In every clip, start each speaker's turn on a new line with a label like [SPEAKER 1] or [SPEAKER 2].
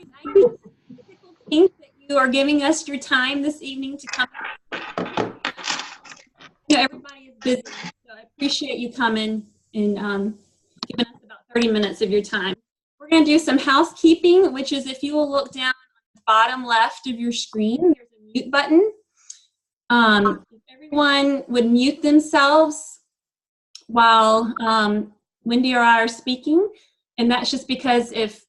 [SPEAKER 1] I'm just tickled pink that you are giving us your time this evening to come. Everybody is busy, so I appreciate you coming and giving us about 30 minutes of your time. We're going to do some housekeeping, which is if you will look down on the bottom left of your screen, there's a mute button. If everyone would mute themselves while Wendy or I are speaking, and that's just because if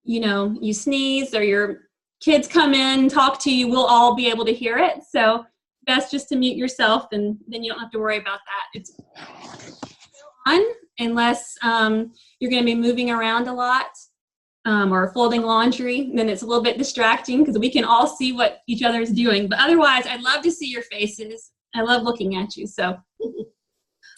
[SPEAKER 1] you sneeze or your kids come in and talk to you, we'll all be able to hear it. So best just to mute yourself, and then you don't have to worry about that. It's on unless you're going to be moving around a lot or folding laundry. Then it's a little bit distracting because we can all see what each other is doing. But otherwise, I'd love to see your faces. I love looking at you. So we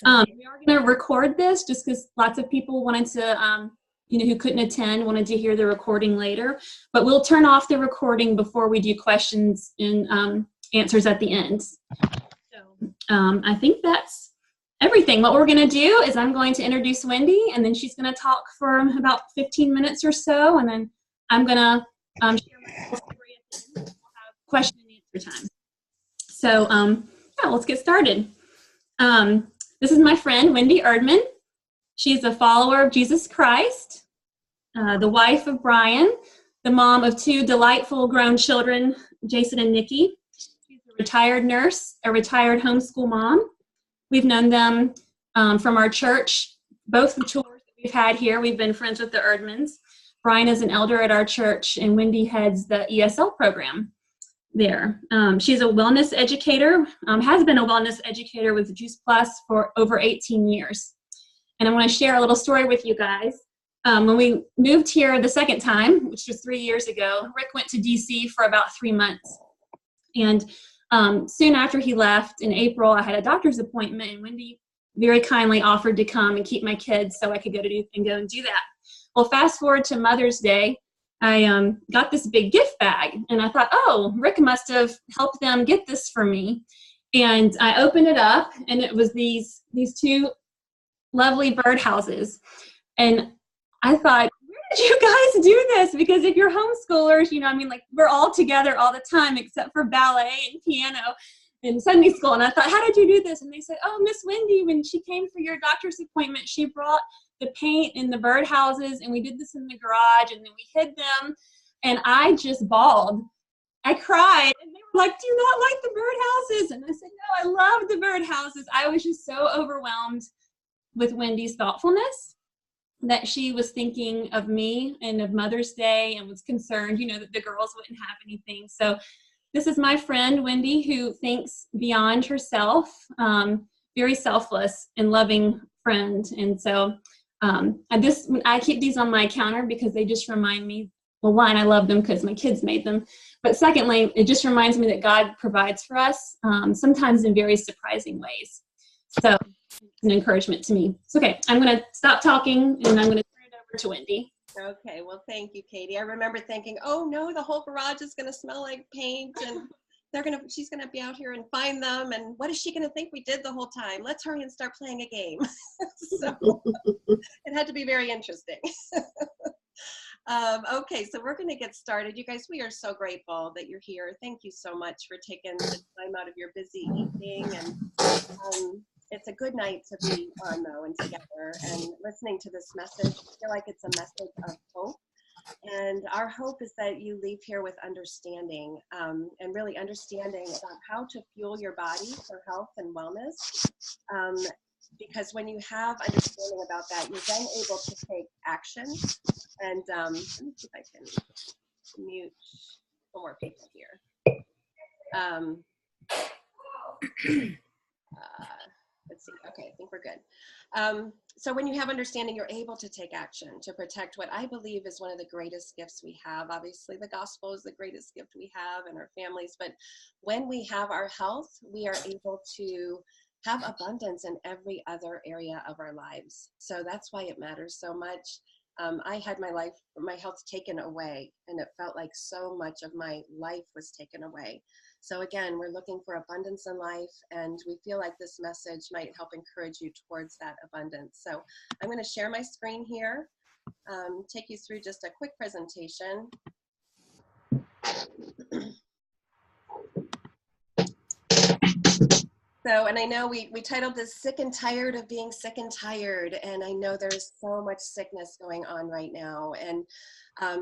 [SPEAKER 1] are going to record this just because lots of people wanted to who couldn't attend wanted to hear the recording later, but we'll turn off the recording before we do questions and answers at the end. So I think that's everything. What we're going to do is I'm going to introduce Wendy, and then she's going to talk for about 15 minutes or so, and then I'm going to share my whole story at the end. We'll have question and answer time. So yeah, let's get started. This is my friend, Wendy Erdman. She's a follower of Jesus Christ, the wife of Brian, the mom of two delightful grown children, Jason and Nikki. She's a retired nurse, a retired homeschool mom. We've known them from our church, both the tours that we've had here. We've been friends with the Erdmans. Brian is an elder at our church, and Wendy heads the ESL program there. She's a wellness educator, has been a wellness educator with Juice Plus for over 18 years. And I want to share a little story with you guys. When we moved here the second time, which was 3 years ago, Rick went to DC for about 3 months. And soon after he left in April, I had a doctor's appointment, and Wendy very kindly offered to come and keep my kids so I could go and do that. Well, fast forward to Mother's Day, I got this big gift bag, and I thought, oh, Rick must have helped them get this for me. And I opened it up, and it was these two lovely birdhouses. And I thought, where did you guys do this? Because if you're homeschoolers, we're all together all the time except for ballet and piano and Sunday school. And I thought, how did you do this? And they said, oh, Miss Wendy, when she came for your doctor's appointment, she brought the paint and the birdhouses, and we did this in the garage, and then we hid them. And I just bawled. I cried, and they were like, do you not like the birdhouses? And I said, no, I love the birdhouses. I was just so overwhelmed with Wendy's thoughtfulness that she was thinking of me and of Mother's Day and was concerned, that the girls wouldn't have anything. So this is my friend, Wendy, who thinks beyond herself, very selfless and loving friend. And so I keep these on my counter because they just remind me, well, one, I love them because my kids made them. But secondly, it just reminds me that God provides for us, sometimes in very surprising ways. So it's an encouragement to me. It's okay. I'm going to stop talking, and I'm going to turn it over to Wendy.
[SPEAKER 2] Okay. Well, thank you, Katie. I remember thinking, oh no, the whole garage is going to smell like paint, and she's going to be out here and find them. And what is she going to think we did the whole time? Let's hurry and start playing a game. So it had to be very interesting. Okay, so we're going to get started. You guys, we are so grateful that you're here. Thank you so much for taking the time out of your busy evening. And it's a good night to be on, though, and together and listening to this message. I feel like it's a message of hope. And our hope is that you leave here with understanding and really understanding about how to fuel your body for health and wellness. Because when you have understanding about that, you're then able to take action. And let me see if I can mute one more people here. Let's see. Okay, I think we're good. So when you have understanding, you're able to take action to protect what I believe is one of the greatest gifts we have. Obviously, the gospel is the greatest gift we have in our families. But when we have our health, we are able to have abundance in every other area of our lives. So that's why it matters so much. I had my health taken away, and it felt like so much of my life was taken away. So again, we're looking for abundance in life, and we feel like this message might help encourage you towards that abundance. So I'm going to share my screen here, take you through just a quick presentation. So, and I know we titled this Sick and Tired of Being Sick and Tired. And I know there's so much sickness going on right now. And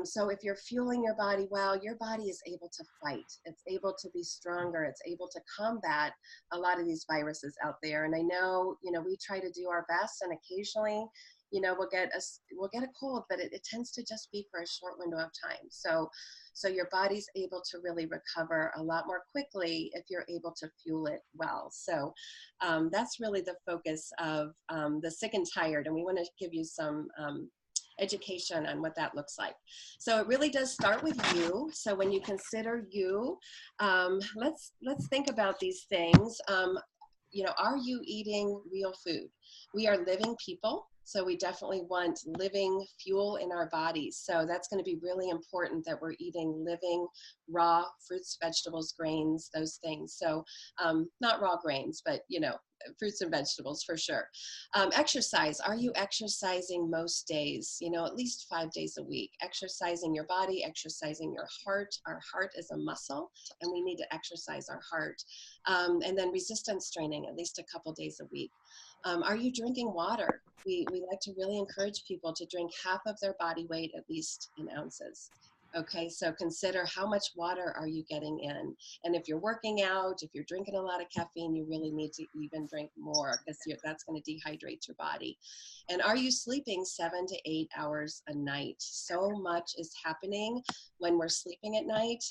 [SPEAKER 2] so if you're fueling your body well, your body is able to fight. It's able to be stronger. It's able to combat a lot of these viruses out there. And I know, we try to do our best, and occasionally, we'll get a cold, but it tends to just be for a short window of time. So your body's able to really recover a lot more quickly if you're able to fuel it well. So that's really the focus of the Sick and Tired, and we want to give you some education on what that looks like. So it really does start with you. So when you consider you, let's think about these things. Are you eating real food? We are living people, so we definitely want living fuel in our bodies. So that's going to be really important, that we're eating living, raw fruits, vegetables, grains, those things. So not raw grains, but fruits and vegetables for sure. Exercise. Are you exercising most days? At least 5 days a week. Exercising your body, exercising your heart. Our heart is a muscle, and we need to exercise our heart. And then resistance training, at least a couple days a week. Are you drinking water? We like to really encourage people to drink half of their body weight, at least in ounces. Okay, so consider how much water are you getting in. And if you're working out, if you're drinking a lot of caffeine, you really need to even drink more, because that's going to dehydrate your body. And are you sleeping 7 to 8 hours a night? So much is happening when we're sleeping at night.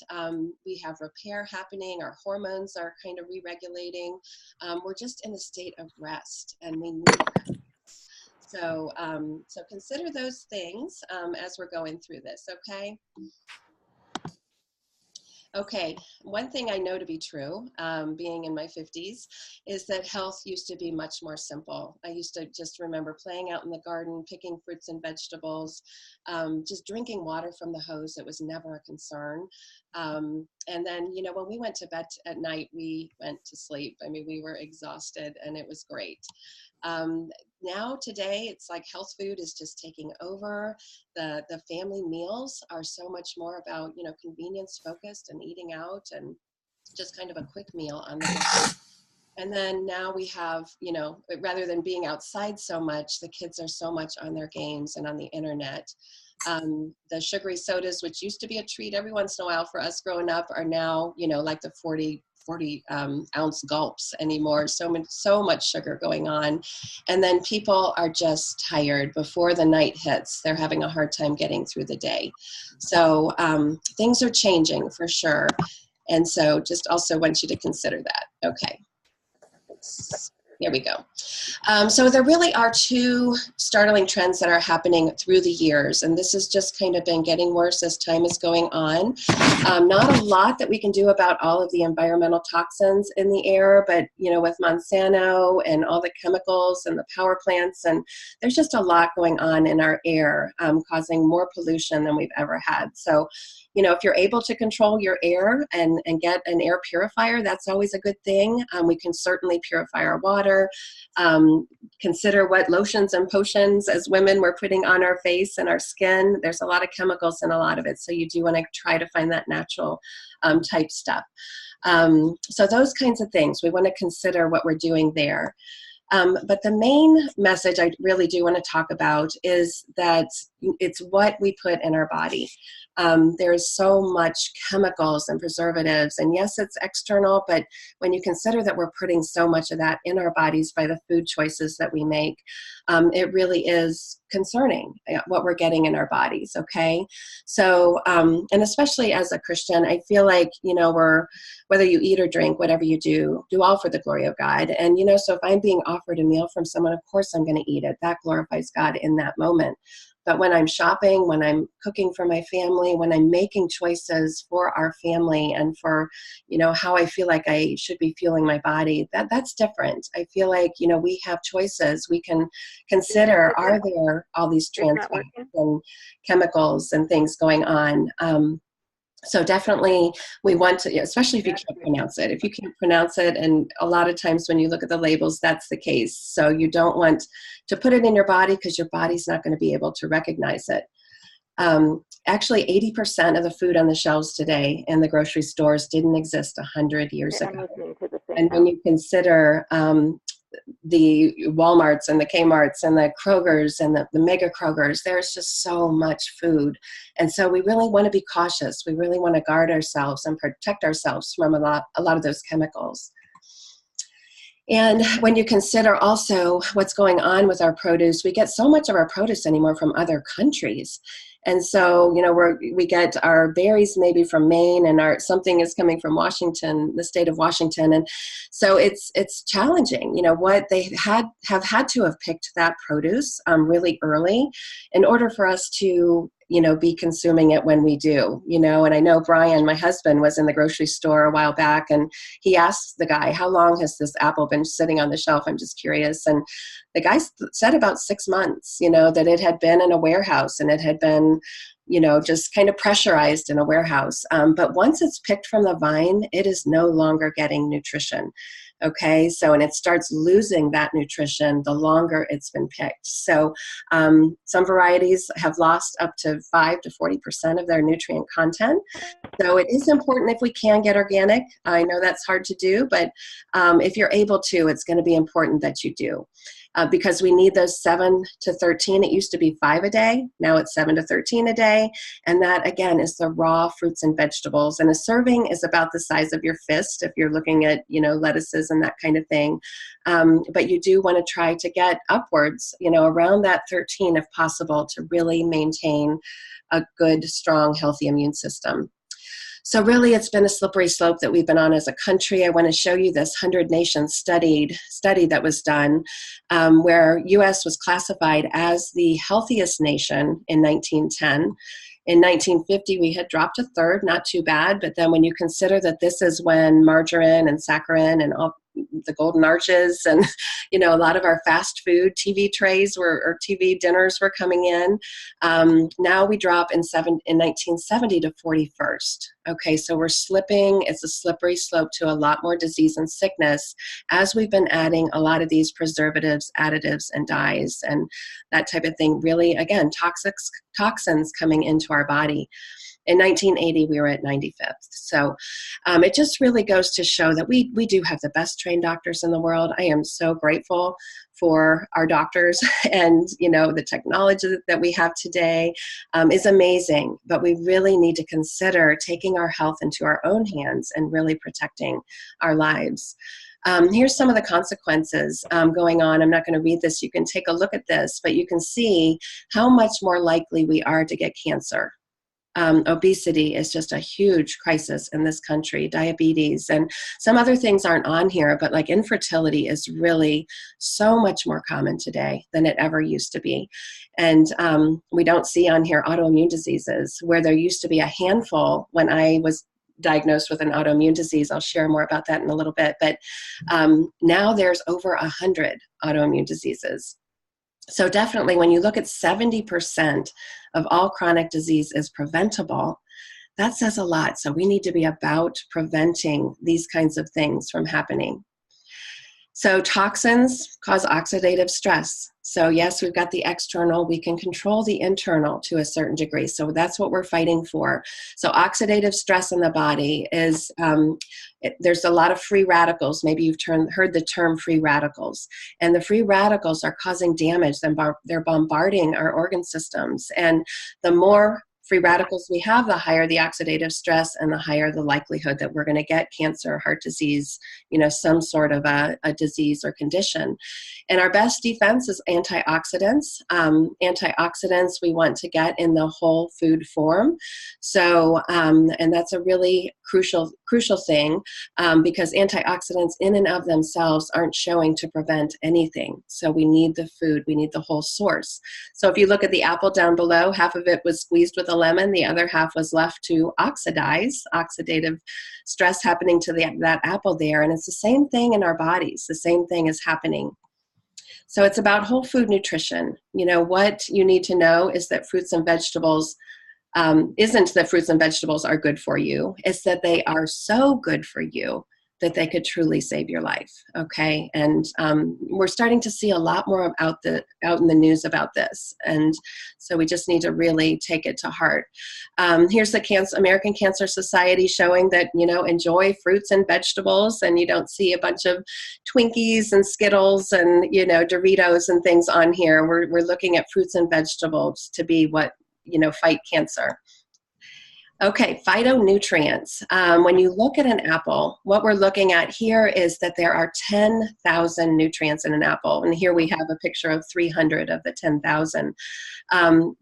[SPEAKER 2] We have repair happening. Our hormones are kind of re-regulating. We're just in a state of rest, and we need that. So, so consider those things as we're going through this, okay? Okay, one thing I know to be true, being in my 50s, is that health used to be much more simple. I used to just remember playing out in the garden, picking fruits and vegetables, just drinking water from the hose. It was never a concern. And then, when we went to bed at night, we went to sleep. I mean, we were exhausted, and it was great. Now today, it's like health food is just taking over. The family meals are so much more about, convenience focused and eating out, and just kind of a quick meal on the go. And then now we have, rather than being outside so much, the kids are so much on their games and on the internet. The sugary sodas, which used to be a treat every once in a while for us growing up, are now, like the 40 ounce gulps anymore. So much sugar going on. And then people are just tired before the night hits. They're having a hard time getting through the day. So things are changing for sure. And so just also want you to consider that. Okay. There we go. So there really are two startling trends that are happening through the years, and this has just kind of been getting worse as time is going on. Not a lot that we can do about all of the environmental toxins in the air, but with Monsanto and all the chemicals and the power plants, and there's just a lot going on in our air, causing more pollution than we've ever had. So if you're able to control your air and get an air purifier, that's always a good thing. We can certainly purify our water. Consider what lotions and potions as women we're putting on our face and our skin. There's a lot of chemicals in a lot of it, so you do want to try to find that natural type stuff. So those kinds of things, we want to consider what we're doing there. But the main message I really do want to talk about is that it's what we put in our body. There's so much chemicals and preservatives, and yes, it's external, but when you consider that we're putting so much of that in our bodies by the food choices that we make, it really is concerning what we're getting in our bodies, okay? So, and especially as a Christian, I feel like, whether you eat or drink, whatever you do all for the glory of God. And, so if I'm being offered a meal from someone, of course I'm going to eat it. That glorifies God in that moment. But when I'm shopping, when I'm cooking for my family, when I'm making choices for our family and for, how I feel like I should be fueling my body, that's different. I feel like, we have choices. We can consider, are there all these trans fats and chemicals and things going on? So definitely we want to, especially if you can't pronounce it. If you can't pronounce it, and a lot of times when you look at the labels, that's the case. So you don't want to put it in your body because your body's not going to be able to recognize it. Actually, 80% of the food on the shelves today in the grocery stores didn't exist 100 years ago.
[SPEAKER 3] I'm listening to the same
[SPEAKER 2] And when you consider the Walmarts and the Kmarts and the Krogers and the mega Krogers, there's just so much food. And so we really want to be cautious. We really want to guard ourselves and protect ourselves from a lot of those chemicals. And when you consider also what's going on with our produce, we get so much of our produce anymore from other countries. And so, you know, we get our berries maybe from Maine, and something is coming from Washington, the state of Washington. And so it's challenging, you know, what they have had to have picked that produce really early in order for us to, you know, be consuming it when we do, you know. And I know Brian, my husband, was in the grocery store a while back, and he asked the guy, how long has this apple been sitting on the shelf? I'm just curious. And the guy said about 6 months, you know, that it had been in a warehouse and it had been, you know, just kind of pressurized in a warehouse. But once it's picked from the vine, it is no longer getting nutrition. Okay, so, and it starts losing that nutrition the longer it's been picked. So some varieties have lost up to 5 to 40% of their nutrient content. So it is important if we can get organic. I know that's hard to do, but if you're able to, it's going to be important that you do. Because we need those 7 to 13. It used to be 5 a day. Now it's 7 to 13 a day. And that, again, is the raw fruits and vegetables. And a serving is about the size of your fist if you're looking at, you know, lettuces and that kind of thing. But you do want to try to get upwards, you know, around that 13 if possible, to really maintain a good, strong, healthy immune system. So really, it's been a slippery slope that we've been on as a country. I want to show you this 100 nations study that was done, where U.S. was classified as the healthiest nation in 1910. In 1950, we had dropped to third, not too bad. But then when you consider that this is when margarine and saccharin and all the golden arches and, you know, a lot of our fast food TV trays or TV dinners were coming in. Now we drop in 1970 to 41st. Okay, so we're slipping. It's a slippery slope to a lot more disease and sickness as we've been adding a lot of these preservatives, additives, and dyes and that type of thing. Really, again, toxins coming into our body. In 1980, we were at 95th. So it just really goes to show that we do have the best trained doctors in the world. I am so grateful for our doctors, and, you know, the technology that we have today is amazing, but we really need to consider taking our health into our own hands and really protecting our lives. Here's some of the consequences going on. I'm not going to read this. You can take a look at this, but you can see how much more likely we are to get cancer. Obesity is just a huge crisis in this country, diabetes, and some other things aren't on here, but like infertility is really so much more common today than it ever used to be. And we don't see on here autoimmune diseases, where there used to be a handful when I was diagnosed with an autoimmune disease. I'll share more about that in a little bit, but now there's over 100 autoimmune diseases. So definitely, when you look at 70% of all chronic disease is preventable, that says a lot. So we need to be about preventing these kinds of things from happening. So toxins cause oxidative stress. So yes, we've got the external, we can control the internal to a certain degree. So that's what we're fighting for. So oxidative stress in the body is, there's a lot of free radicals. Maybe you've heard the term free radicals. And the free radicals are causing damage. They're bombarding our organ systems. And the more free radicals we have, the higher the oxidative stress and the higher the likelihood that we're going to get cancer, heart disease, you know, some sort of a disease or condition. And our best defense is antioxidants. Antioxidants we want to get in the whole food form. So, and that's a really crucial thing because antioxidants in and of themselves aren't showing to prevent anything. So we need the food, we need the whole source. So if you look at the apple down below, half of it was squeezed with a lemon, the other half was left to oxidize, oxidative stress happening to that apple there. And it's the same thing in our bodies. The same thing is happening. So it's about whole food nutrition. You know, what you need to know is that fruits and vegetables isn't that fruits and vegetables are good for you. It's that they are so good for you that they could truly save your life. Okay. And we're starting to see a lot more out in the news about this. And so we just need to really take it to heart. Here's the American Cancer Society showing that, enjoy fruits and vegetables, and you don't see a bunch of Twinkies and Skittles and, Doritos and things on here. We're looking at fruits and vegetables to be what, fight cancer. Okay, phytonutrients. When you look at an apple, what we're looking at here is that there are 10,000 nutrients in an apple. And here we have a picture of 300 of the 10,000.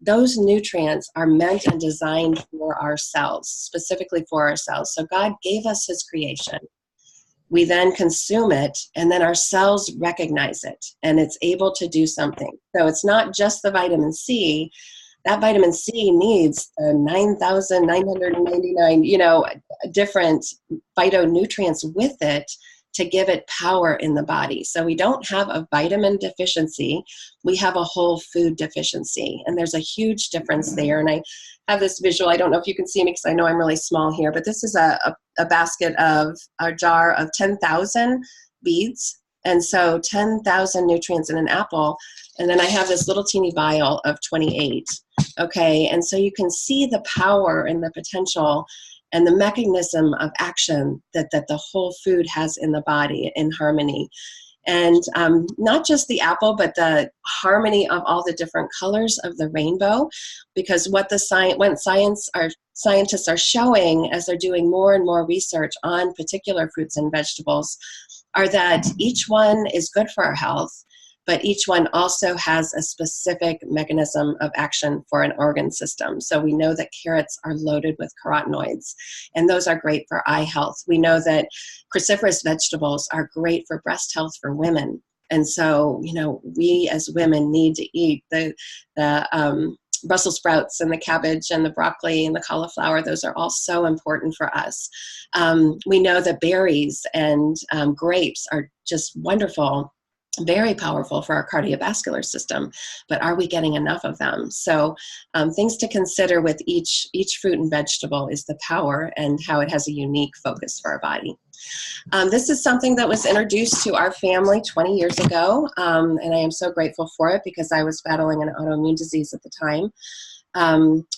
[SPEAKER 2] Those nutrients are meant and designed for our cells, specifically for our cells. So God gave us his creation. We then consume it, and then our cells recognize it, and it's able to do something. So it's not just the vitamin C. That vitamin C needs 9,999, different phytonutrients with it to give it power in the body. So we don't have a vitamin deficiency, we have a whole food deficiency. And there's a huge difference there. And I have this visual, I don't know if you can see me because I know I'm really small here, but this is a basket of a jar of 10,000 beads. And so 10,000 nutrients in an apple. And then I have this little teeny vial of 28. Okay, and so you can see the power and the potential and the mechanism of action that the whole food has in the body in harmony. And not just the apple, but the harmony of all the different colors of the rainbow, because what scientists are showing as they're doing more and more research on particular fruits and vegetables are that each one is good for our health, but each one also has a specific mechanism of action for an organ system. So we know that carrots are loaded with carotenoids, and those are great for eye health. We know that cruciferous vegetables are great for breast health for women. And so, we as women need to eat the Brussels sprouts and the cabbage and the broccoli and the cauliflower. Those are all so important for us. We know that berries and grapes are just wonderful, very powerful for our cardiovascular system, but are we getting enough of them? So things to consider with each fruit and vegetable is the power and how it has a unique focus for our body. This is something that was introduced to our family 20 years ago, and I am so grateful for it because I was battling an autoimmune disease at the time.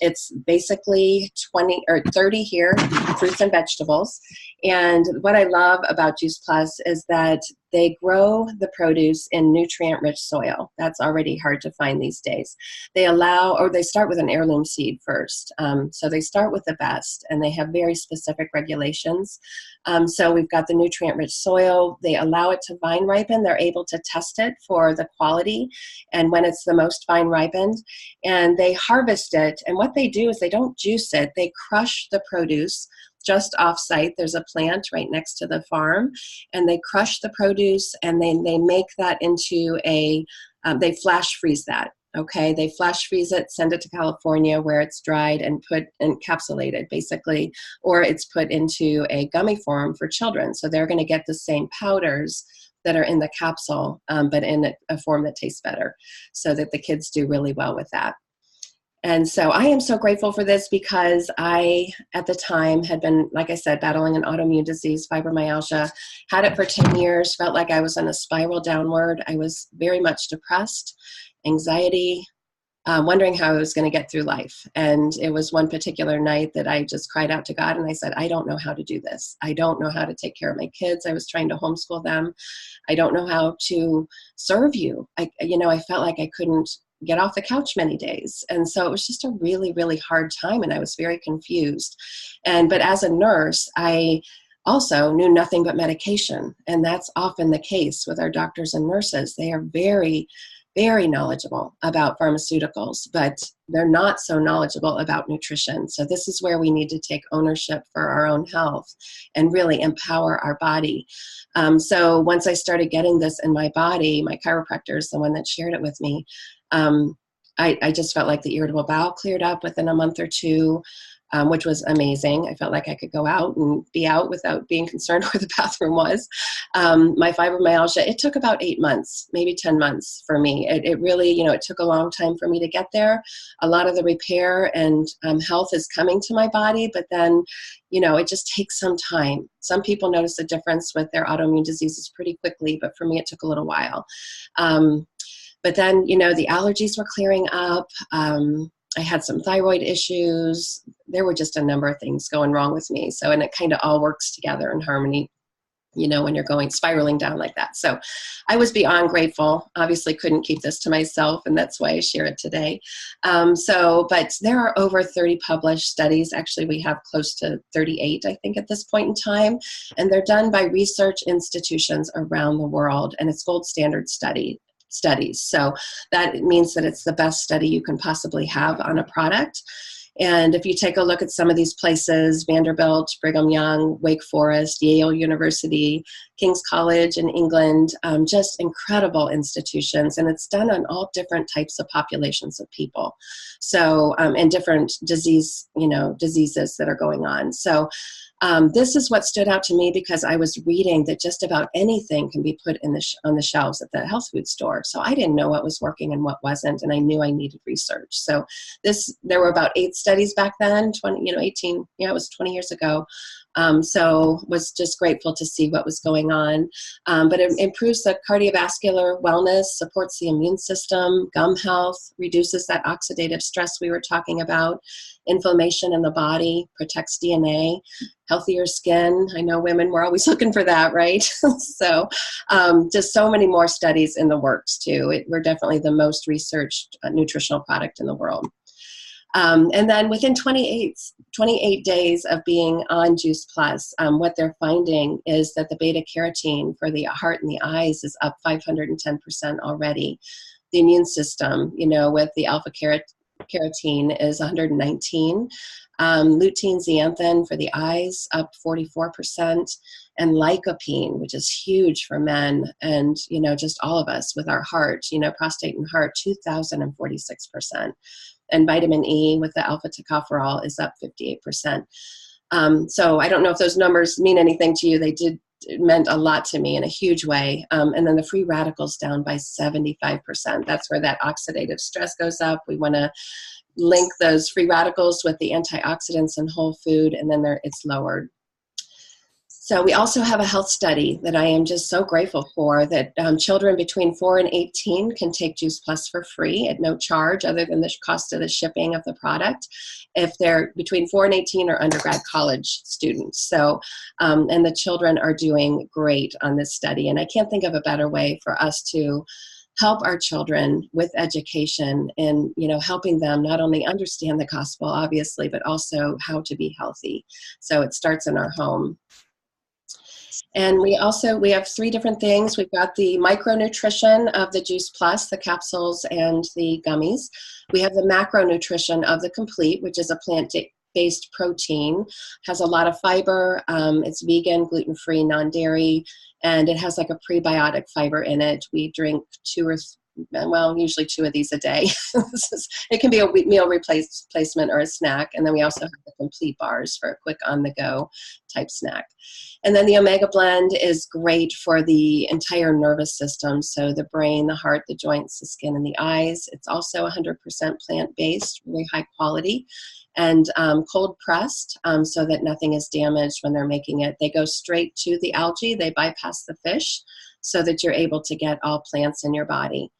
[SPEAKER 2] It's basically 20 or 30 here, fruits and vegetables. And what I love about Juice Plus is that they grow the produce in nutrient-rich soil. That's already hard to find these days. They start with an heirloom seed first. So they start with the best, and they have very specific regulations. So we've got the nutrient-rich soil. They allow it to vine ripen. They're able to test it for the quality and when it's the most vine ripened. And they harvest it. And what they do is they don't juice it. They crush the produce just off-site. There's a plant right next to the farm, and they crush the produce, and they make that into they flash freeze that. Okay, they flash freeze it, send it to California where it's dried and put encapsulated basically, or it's put into a gummy form for children. So they're going to get the same powders that are in the capsule, but in a form that tastes better, so that the kids do really well with that. And so I am so grateful for this because I, at the time, had been, like I said, battling an autoimmune disease, fibromyalgia, had it for 10 years, felt like I was on a spiral downward. I was very much depressed, anxiety, wondering how I was going to get through life. And it was one particular night that I just cried out to God and I said, I don't know how to do this. I don't know how to take care of my kids. I was trying to homeschool them. I don't know how to serve you. I felt like I couldn't get off the couch many days. And so it was just a really, really hard time, and I was very confused. But as a nurse, I also knew nothing but medication. And that's often the case with our doctors and nurses. They are very, very knowledgeable about pharmaceuticals, but they're not so knowledgeable about nutrition. So this is where we need to take ownership for our own health and really empower our body. So once I started getting this in my body, my chiropractor is the one that shared it with me. I just felt like the irritable bowel cleared up within a month or two. which was amazing. I felt like I could go out and be out without being concerned where the bathroom was. My fibromyalgia, it took about 8 months, maybe 10 months for me. It really, it took a long time for me to get there. A lot of the repair and health is coming to my body, but then, it just takes some time. Some people notice a difference with their autoimmune diseases pretty quickly, but for me, it took a little while. But then, the allergies were clearing up. I had some thyroid issues. There were just a number of things going wrong with me. So, and it kind of all works together in harmony, when you're spiraling down like that. So I was beyond grateful. Obviously couldn't keep this to myself, and that's why I share it today. But there are over 30 published studies. Actually, we have close to 38, I think, at this point in time. And they're done by research institutions around the world, and it's gold standard studies. So that means that it's the best study you can possibly have on a product. And if you take a look at some of these places, Vanderbilt, Brigham Young, Wake Forest, Yale University, King's College in England, just incredible institutions. And it's done on all different types of populations of people. So, and different diseases that are going on. So this is what stood out to me because I was reading that just about anything can be put in on the shelves at the health food store. So I didn't know what was working and what wasn't, and I knew I needed research. So there were about 8 studies back then, 18, it was 20 years ago. So was just grateful to see what was going on. But it improves the cardiovascular wellness, supports the immune system, gum health, reduces that oxidative stress we were talking about, inflammation in the body, protects DNA, healthier skin. I know women were always looking for that, right? So just so many more studies in the works too. We're definitely the most researched nutritional product in the world. And then within 28 days of being on Juice Plus, what they're finding is that the beta carotene for the heart and the eyes is up 510% already. The immune system, with the alpha carotene is 119. Lutein zeaxanthin for the eyes up 44%, and lycopene, which is huge for men and just all of us with our heart, prostate and heart, 2,046%. And vitamin E with the alpha tocopherol is up 58%. So I don't know if those numbers mean anything to you. It meant a lot to me in a huge way. And then the free radicals down by 75%. That's where that oxidative stress goes up. We want to link those free radicals with the antioxidants in whole food, and then it's lowered. So we also have a health study that I am just so grateful for, that children between 4 and 18 can take Juice Plus for free at no charge other than the cost of the shipping of the product if they're between 4 and 18 or undergrad college students. So, and the children are doing great on this study. And I can't think of a better way for us to help our children with education and, helping them not only understand the gospel, obviously, but also how to be healthy. So it starts in our home. And we have 3 different things. We've got the micronutrition of the Juice Plus, the capsules and the gummies. We have the macronutrition of the Complete, which is a plant-based protein, has a lot of fiber. It's vegan, gluten-free, non-dairy, and it has like a prebiotic fiber in it. We drink usually 2 of these a day. It can be a meal replacement or a snack. And then we also have the Complete bars for a quick on-the-go type snack. And then the Omega Blend is great for the entire nervous system. So the brain, the heart, the joints, the skin, and the eyes. It's also 100% plant-based, really high quality, and cold pressed so that nothing is damaged when they're making it. They go straight to the algae. They bypass the fish so that you're able to get all plants in your body.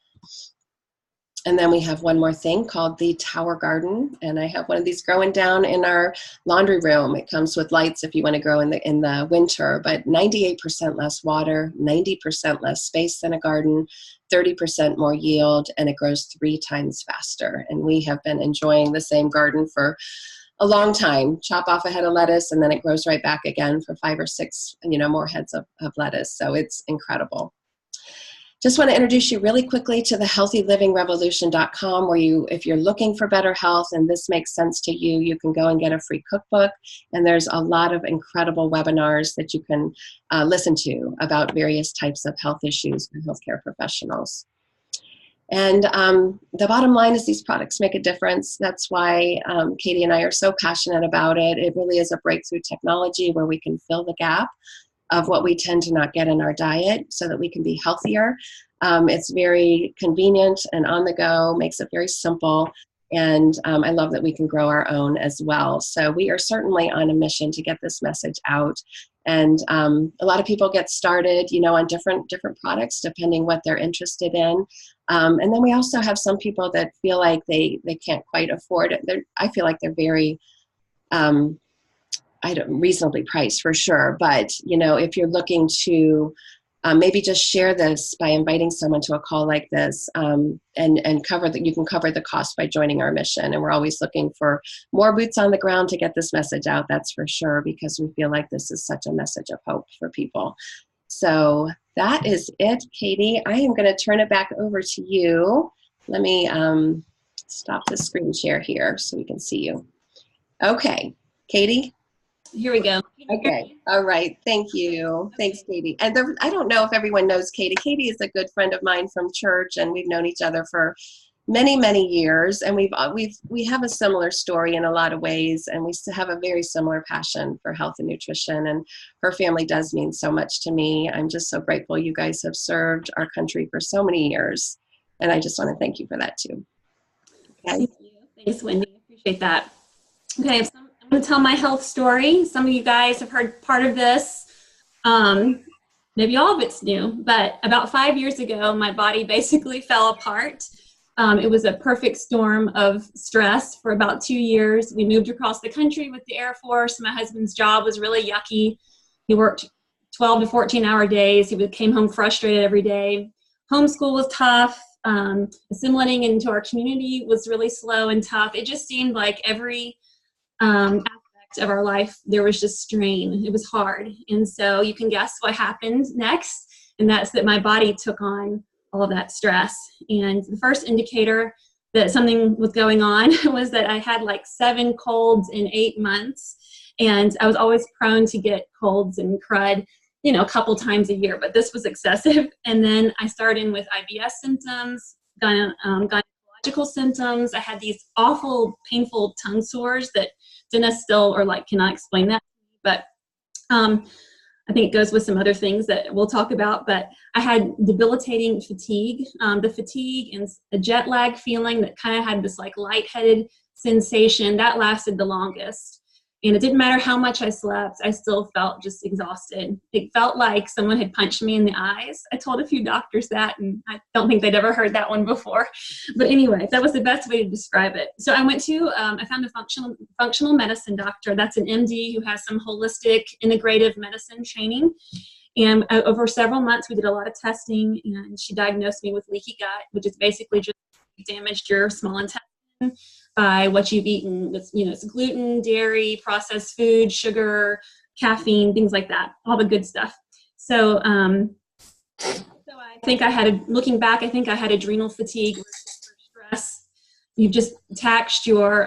[SPEAKER 2] And then we have one more thing called the Tower Garden, and I have one of these growing down in our laundry room. It comes with lights if you want to grow in the winter, but 98% less water, 90% less space than a garden, 30% more yield, and it grows 3 times faster. And we have been enjoying the same garden for a long time. Chop off a head of lettuce, and then it grows right back again for 5 or 6, more heads of lettuce. So it's incredible. Just want to introduce you really quickly to the healthylivingrevolution.com, where if you're looking for better health and this makes sense to you, you can go and get a free cookbook. And there's a lot of incredible webinars that you can listen to about various types of health issues for healthcare professionals. And the bottom line is these products make a difference. That's why Katie and I are so passionate about it. It really is a breakthrough technology where we can fill the gap of what we tend to not get in our diet so that we can be healthier. It's very convenient and on the go, makes it very simple. And I love that we can grow our own as well. So we are certainly on a mission to get this message out. And a lot of people get started, on different products depending what they're interested in. And then we also have some people that feel like they can't quite afford it. I feel like they're very reasonably priced for sure. But, if you're looking to maybe just share this by inviting someone to a call like this and you can cover the cost by joining our mission. And we're always looking for more boots on the ground to get this message out, that's for sure, because we feel like this is such a message of hope for people. So that is it, Katie. I am going to turn it back over to you. Let me stop the screen share here so we can see you. Okay, Katie?
[SPEAKER 1] Here we go.
[SPEAKER 2] Okay. All right. Thank you. Thanks, Katie. And I don't know if everyone knows Katie. Katie is a good friend of mine from church, and we've known each other for many, many years. And we have a similar story in a lot of ways, and we have a very similar passion for health and nutrition. And her family does mean so much to me. I'm just so grateful you guys have served our country for so many years, and I just want to thank you for that too. Okay.
[SPEAKER 1] Thank you. Thanks, Wendy. I appreciate that. Okay. I'm going to tell my health story. Some of you guys have heard part of this. Maybe all of it's new, but about 5 years ago, my body basically fell apart. It was a perfect storm of stress for about 2 years. We moved across the country with the Air Force. My husband's job was really yucky. He worked 12 to 14-hour days. He came home frustrated every day. Homeschool was tough. Assimilating into our community was really slow and tough. It just seemed like every aspect of our life, there was just strain. It was hard. And so you can guess what happened next. And that's that my body took on all of that stress. And the first indicator that something was going on was that I had like 7 colds in 8 months. And I was always prone to get colds and crud, a couple times a year, but this was excessive. And then I started in with IBS symptoms, gynecological symptoms. I had these awful, painful tongue sores that dentists still cannot explain that. But I think it goes with some other things that we'll talk about. But I had debilitating fatigue, the fatigue and a jet lag feeling that kind of had this lightheaded sensation that lasted the longest. And it didn't matter how much I slept, I still felt just exhausted. It felt like someone had punched me in the eyes. I told a few doctors that, and I don't think they'd ever heard that one before. But anyway, that was the best way to describe it. So I went to, I found a functional medicine doctor. That's an MD who has some holistic integrative medicine training. And over several months, we did a lot of testing, and she diagnosed me with leaky gut, which is basically just damaged your small intestine by what you've eaten. It's gluten, dairy, processed food, sugar, caffeine, things like that, all the good stuff. So I think looking back, I think I had adrenal fatigue or stress. You've just taxed your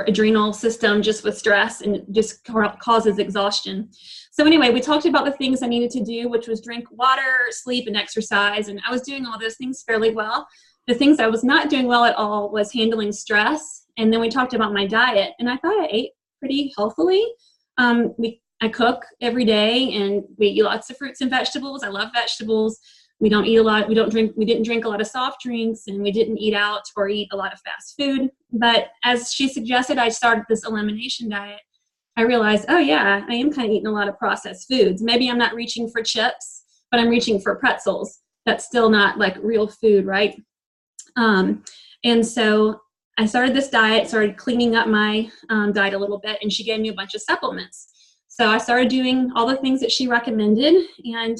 [SPEAKER 1] adrenal system just with stress, and it just causes exhaustion. So anyway, we talked about the things I needed to do, which was drink water, sleep, and exercise. And I was doing all those things fairly well. The things I was not doing well at all was handling stress. And then we talked about my diet, and I thought I ate pretty healthily. I cook every day, and we eat lots of fruits and vegetables. I love vegetables. We don't eat a lot. We didn't drink a lot of soft drinks, and we didn't eat out or eat a lot of fast food. But as she suggested, I started this elimination diet. I realized, oh yeah, I am kind of eating a lot of processed foods. Maybe I'm not reaching for chips, but I'm reaching for pretzels. That's still not real food, right? And so I started this diet, started cleaning up my diet a little bit, and she gave me a bunch of supplements. So I started doing all the things that she recommended, and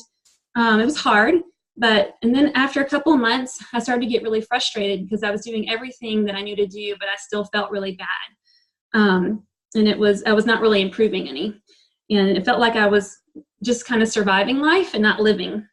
[SPEAKER 1] it was hard. And then after a couple of months, I started to get really frustrated because I was doing everything that I knew to do, but I still felt really bad. And I was not really improving any. And it felt like I was just kind of surviving life and not living.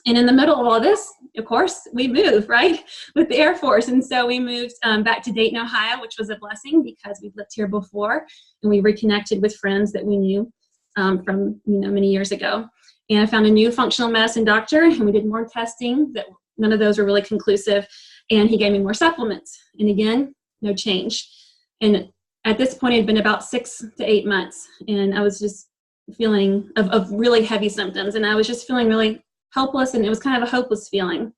[SPEAKER 1] And in the middle of all this, of course, we moved, right, with the Air Force. And so we moved back to Dayton, Ohio, which was a blessing because we'd lived here before, and we reconnected with friends that we knew from many years ago. And I found a new functional medicine doctor, and we did more testing that none of those were really conclusive. And he gave me more supplements. And again, no change. And at this point, it had been about 6 to 8 months. And I was just feeling of really heavy symptoms. And I was just feeling really helpless. And it was kind of a hopeless feeling.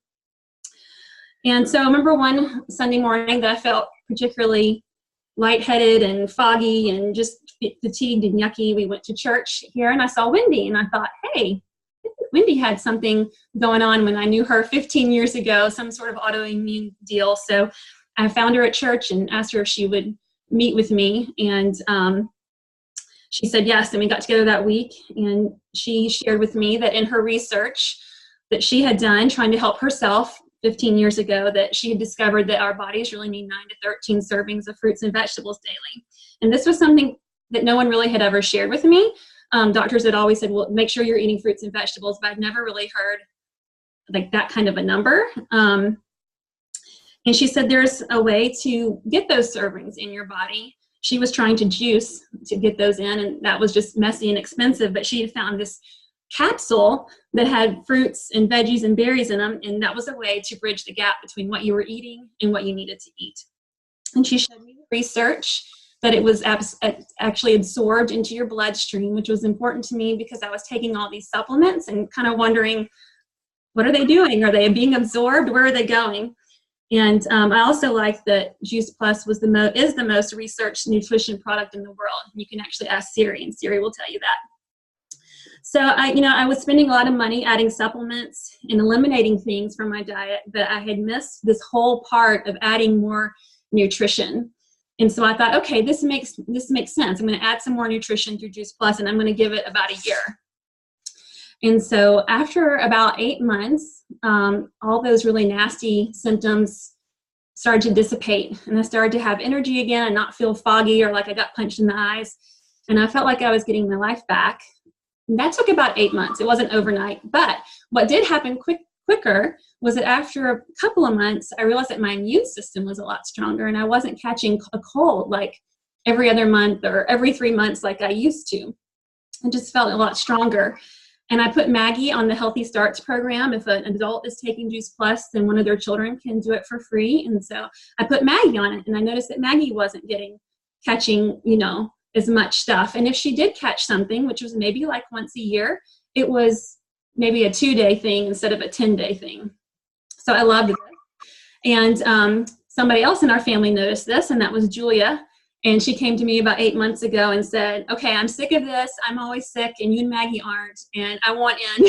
[SPEAKER 1] And so I remember one Sunday morning that I felt particularly lightheaded and foggy and just fatigued and yucky. We went to church here and I saw Wendy and I thought, hey, Wendy had something going on when I knew her 15 years ago, some sort of autoimmune deal. So I found her at church and asked her if she would meet with me. And she said yes. And we got together that week. And she shared with me that in her research that she had done trying to help herself 15 years ago, that she had discovered that our bodies really need 9 to 13 servings of fruits and vegetables daily. And this was something that no one really had ever shared with me. Doctors had always said, well, make sure you're eating fruits and vegetables, but I'd never really heard like that kind of a number. And she said there's a way to get those servings in your body. She was trying to juice to get those in, and that was just messy and expensive, but she had found this capsule that had fruits and veggies and berries in them, and that was a way to bridge the gap between what you were eating and what you needed to eat. And she showed me the research that it was actually absorbed into your bloodstream, which was important to me because I was taking all these supplements and kind of wondering, what are they doing? Are they being absorbed? Where are they going? And I also like that Juice Plus is the most researched nutrition product in the world. You can actually ask Siri, and Siri will tell you that. So I was spending a lot of money adding supplements and eliminating things from my diet, but I had missed this whole part of adding more nutrition. And so I thought, okay, this makes sense. I'm going to add some more nutrition through Juice Plus, and I'm going to give it about a year. And so after about 8 months, all those really nasty symptoms started to dissipate, and I started to have energy again and not feel foggy or like I got punched in the eyes. And I felt like I was getting my life back. And that took about 8 months. It wasn't overnight. But what did happen quicker was that after a couple of months, I realized that my immune system was a lot stronger, and I wasn't catching a cold like every other month or every 3 months like I used to. I just felt a lot stronger. And I put Maggie on the Healthy Starts program. If an adult is taking Juice Plus, then one of their children can do it for free. And so I put Maggie on it, and I noticed that Maggie wasn't catching, as much stuff. And if she did catch something, which was maybe like once a year, it was maybe a 2-day thing instead of a 10-day thing. So I loved it. And somebody else in our family noticed this, and that was Julia. And she came to me about 8 months ago and said, okay, I'm sick of this. I'm always sick, and you and Maggie aren't, and I want in.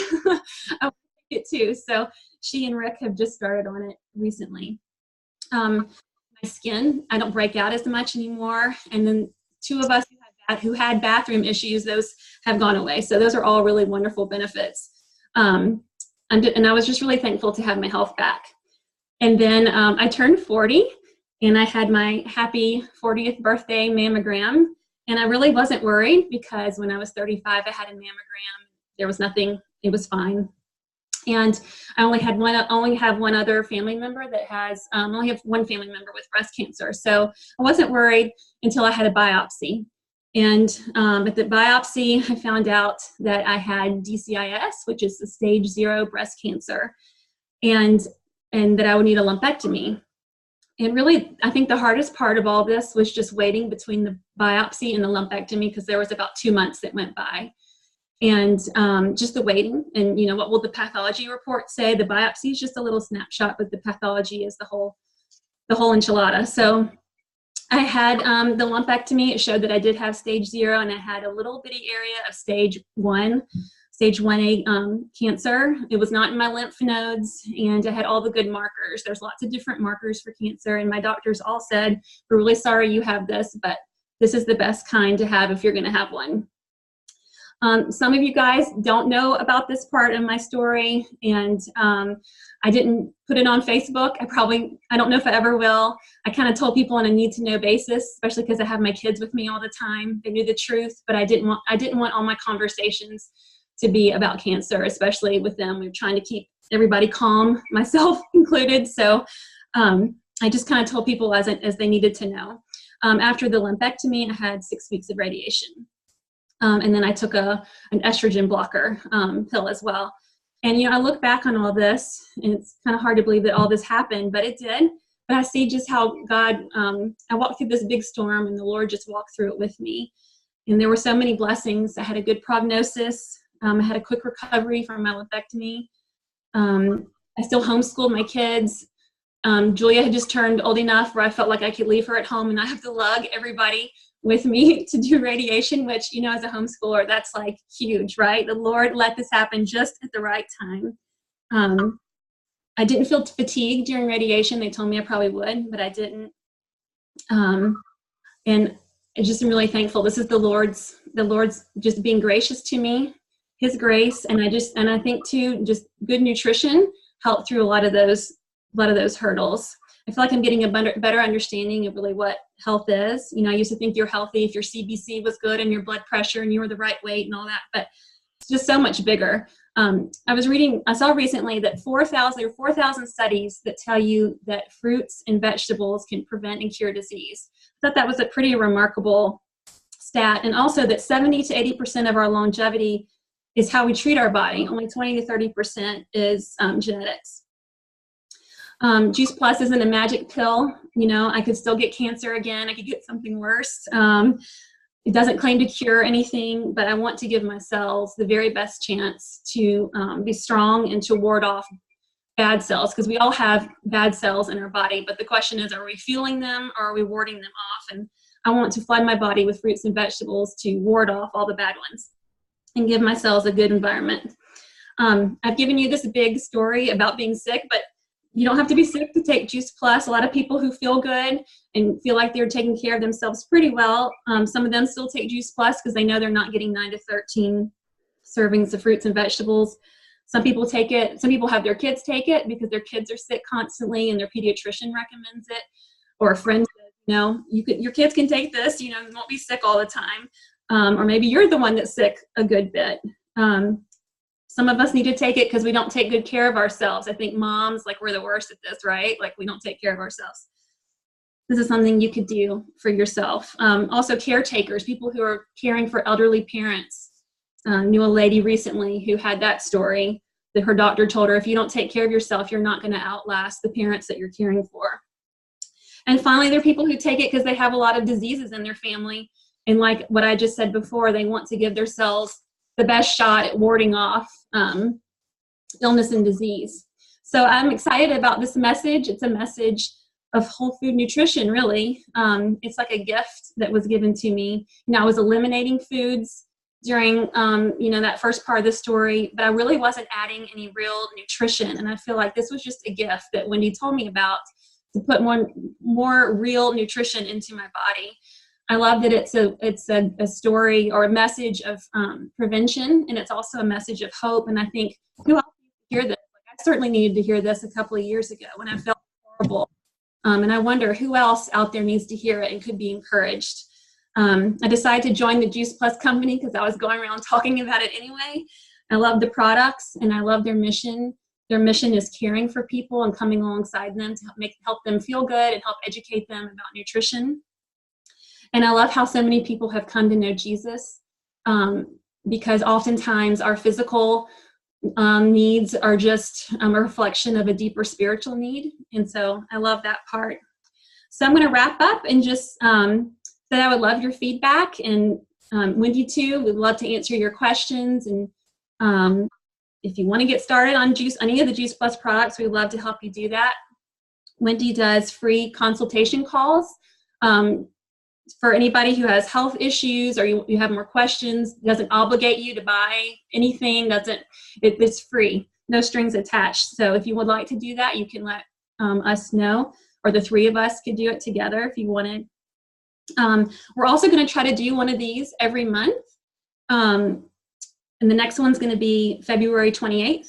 [SPEAKER 1] I want it too. So she and Rick have just started on it recently. My skin, I don't break out as much anymore. And then 2 of us who had bathroom issues, those have gone away. So those are all really wonderful benefits. And I was just really thankful to have my health back. And then I turned 40. And I had my happy 40th birthday mammogram. And I really wasn't worried because when I was 35, I had a mammogram. There was nothing, it was fine. And I only have one other family member that has, only have one family member with breast cancer. So I wasn't worried until I had a biopsy. And at the biopsy, I found out that I had DCIS, which is a stage 0 breast cancer, and that I would need a lumpectomy. And really, I think the hardest part of all this was just waiting between the biopsy and the lumpectomy, because there was about 2 months that went by. And just the waiting, and what will the pathology report say? The biopsy is just a little snapshot, but the pathology is the whole enchilada. So I had the lumpectomy. It showed that I did have stage 0, and I had a little bitty area of stage 1A cancer. It was not in my lymph nodes, and I had all the good markers. There's lots of different markers for cancer, and my doctors all said, we're really sorry you have this, but this is the best kind to have if you're going to have one. Some of you guys don't know about this part of my story, and I didn't put it on Facebook. I don't know if I ever will. I kind of told people on a need-to-know basis, especially because I have my kids with me all the time. They knew the truth, but I didn't want all my conversations to be about cancer, especially with them. We were trying to keep everybody calm, myself included. So I just kind of told people as they needed to know. After the lumpectomy, I had 6 weeks of radiation. And then I took an estrogen blocker pill as well. And, I look back on all this, and it's kind of hard to believe that all this happened, but it did. But I see just how God, I walked through this big storm, and the Lord just walked through it with me. And there were so many blessings. I had a good prognosis. I had a quick recovery from my lumpectomy. I still homeschooled my kids. Julia had just turned old enough where I felt like I could leave her at home and not have to lug everybody with me to do radiation, which, as a homeschooler, that's like huge, right? The Lord let this happen just at the right time. I didn't feel fatigued during radiation. They told me I probably would, but I didn't. And I just am really thankful. This is the Lord's just being gracious to me, His grace. And I think too, just good nutrition helped through a lot of those hurdles. I feel like I'm getting a better understanding of really what health is. I used to think you're healthy if your CBC was good and your blood pressure and you were the right weight and all that, but it's just so much bigger. I saw recently that 4,000 studies that tell you that fruits and vegetables can prevent and cure disease. I thought that was a pretty remarkable stat. And also that 70 to 80% of our longevity is how we treat our body. Only 20 to 30% is genetics. Juice Plus isn't a magic pill. I could still get cancer again. I could get something worse. It doesn't claim to cure anything, but I want to give my cells the very best chance to be strong and to ward off bad cells, because we all have bad cells in our body. But the question is, are we fueling them or are we warding them off? And I want to flood my body with fruits and vegetables to ward off all the bad ones and give my cells a good environment. I've given you this big story about being sick, but you don't have to be sick to take Juice Plus. A lot of people who feel good and feel like they're taking care of themselves pretty well, some of them still take Juice Plus because they know they're not getting 9 to 13 servings of fruits and vegetables. Some people take it. Some people have their kids take it because their kids are sick constantly and their pediatrician recommends it. Or a friend says, your kids can take this, you won't be sick all the time. Or maybe you're the one that's sick a good bit. Some of us need to take it because we don't take good care of ourselves. I think moms, we're the worst at this, right? We don't take care of ourselves. This is something you could do for yourself. Also, caretakers, people who are caring for elderly parents. Knew a lady recently who had that story that her doctor told her, if you don't take care of yourself, you're not going to outlast the parents that you're caring for. And finally, there are people who take it because they have a lot of diseases in their family. And like what I just said before, they want to give their cells the best shot at warding off illness and disease. So I'm excited about this message. It's a message of whole food nutrition, really. It's like a gift that was given to me. I was eliminating foods during, that first part of the story, but I really wasn't adding any real nutrition. And I feel like this was just a gift that Wendy told me about, to put more real nutrition into my body. I love that it's a story or a message of prevention, and it's also a message of hope. And I think, who else needs to hear this? I certainly needed to hear this a couple of years ago when I felt horrible. And I wonder who else out there needs to hear it and could be encouraged. I decided to join the Juice Plus company because I was going around talking about it anyway. I love the products and I love their mission. Their mission is caring for people and coming alongside them to help them feel good and help educate them about nutrition. And I love how so many people have come to know Jesus, because oftentimes our physical needs are just a reflection of a deeper spiritual need. And so I love that part. So I'm going to wrap up and just say I would love your feedback, and Wendy too. We'd love to answer your questions. And if you want to get started on any of the Juice Plus products, we'd love to help you do that. Wendy does free consultation calls for anybody who has health issues or you have more questions. It doesn't obligate you to buy anything. It's free, no strings attached. So if you would like to do that, you can let us know, or the three of us could do it together if you wanted. We're also going to try to do one of these every month. And the next one's going to be February 28th.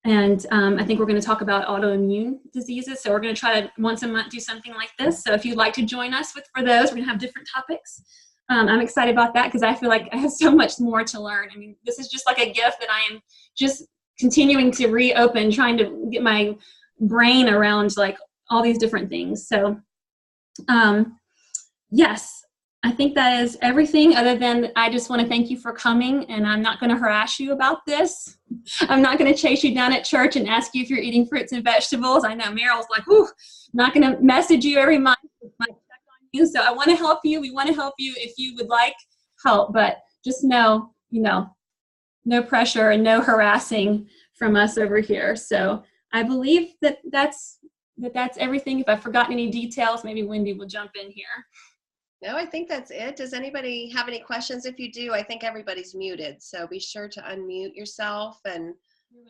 [SPEAKER 1] And I think we're going to talk about autoimmune diseases. So we're going to try to once a month do something like this. So if you'd like to join us for those, we're going to have different topics. I'm excited about that because I feel like I have so much more to learn. I mean, this is just like a gift that I am just continuing to reopen, trying to get my brain around all these different things. So yes, I think that is everything, other than I just want to thank you for coming, and I'm not going to harass you about this. I'm not going to chase you down at church and ask you if you're eating fruits and vegetables. I know Meryl's like, "Ooh, I'm not going to message you every month with my check on you." So I want to help you. We want to help you if you would like help, but just know, no pressure and no harassing from us over here. So I believe that that's everything. If I've forgotten any details, maybe Wendy will jump in here.
[SPEAKER 2] No, I think that's it. Does anybody have any questions? If you do, I think everybody's muted. So be sure to unmute yourself and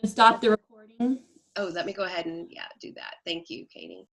[SPEAKER 1] Stop the recording.
[SPEAKER 2] oh, let me go ahead and do that. Thank you, Katie.